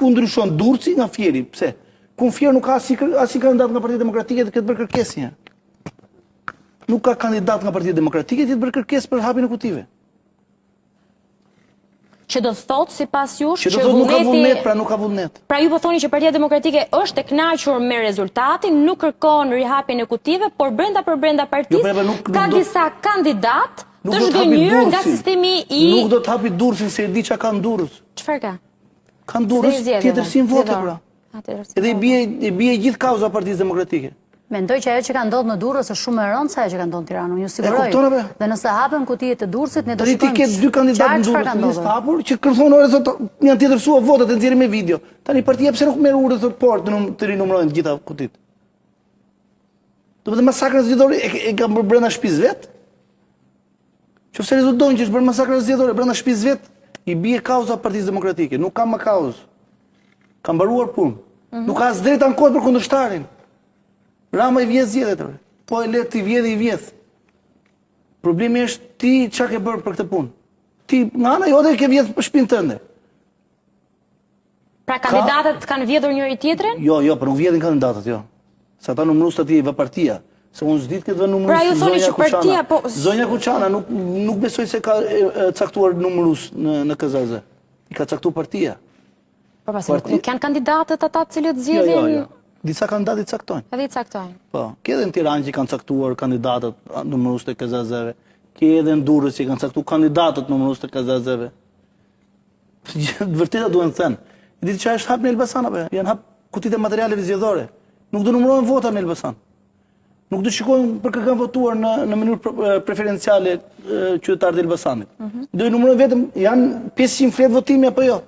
ku ndryshon Durrësi nga Fieri. Pse? Ku Fieri nuk ka asnjë kandidat nga Partia Demokratike të këtë bërë kërkesë një. Nuk ka kandidat nga Partia Demokratike të bërë kërkesë për hapjen e kutive. Që do të thotë sipas jush që nuk ka vullnet, pra nuk ka vullnet. Pra ju po thoni që Partia Demokratike është e kënaqur me rezultatin, nuk kërkon rihapjen e kutive, por brenda partisë ka disa kandidat të zhgënjur nga sistemi i... Nuk do të hapi Durrësin se e di çka ka në Durrës. Çfarë ka? Ka në Durrës tjetërsin vote, pra. Edhe i bie gjithë kauza Partisë Demokratike. Mendoj që ajo që ka ndodhur në Durrës është shumë e rëndë se ajo që ka ndodhur në Tiranë. Ju siguroj. Dhe nëse hapen kutijet të Durrësit, ne do shikojmë. Ti ke dy kandidatë në Durrës në listë hapur që kërthon orë thotë janë tjetërsuar votat e nxjerrin me video. Tani partia pse nuk merr urë thotë por të rinumërojnë të gjitha kutit. Do të masakrën zgjedhore e ka bërë brenda shtëpisë vet. Qofse rezulton që është bërë masakrën zgjedhore brenda shtëpisë vet, i bie kauza Partisë Demokratike. Nuk ka më kauzë. Ka mbaruar punë. Nuk ka as drejt ankohet për kundërshtarin. Rama i vjedh zgjedhjet, po e le ti vjedh i vjedh. Problemi është ti çka ke bërë për këtë punë. Ti nga ana jote ke vjedh për shtëpinë tënde. Pra kandidatët kanë vjedhur njëri tjetrin? Jo, por nuk vjedhin kandidatët, jo. Sa ata numërus të ti vë partia. Se unë s'dit këtë vë numërus. Pra ju thoni që partia, po... Zonja Kuçana nuk besoj se ka caktuar numërus në KZZ. I ka caktuar partia. Po pasi nuk janë kandidatët ata të cilët zgjedhin... Jo. Disa kandidatit caktojnë. Edhe i caktojnë. Po, ke edhe në Tiranë që kanë caktuar kandidatët numërus të KZZ-ve. Ke edhe në Durrës që kanë caktuar kandidatët numërus të KZZ-ve. Vërteta duhen thënë. Ditë që është hap në Elbasan apo? Janë hap kutitë e materialeve zgjedhore. Nuk do numërojnë vota në Elbasan. Nuk do shikojnë për kë kanë votuar në mënyrë preferenciale qytetarët e Elbasanit. Do i numërojnë vetëm janë 500 fletë votimi apo jo?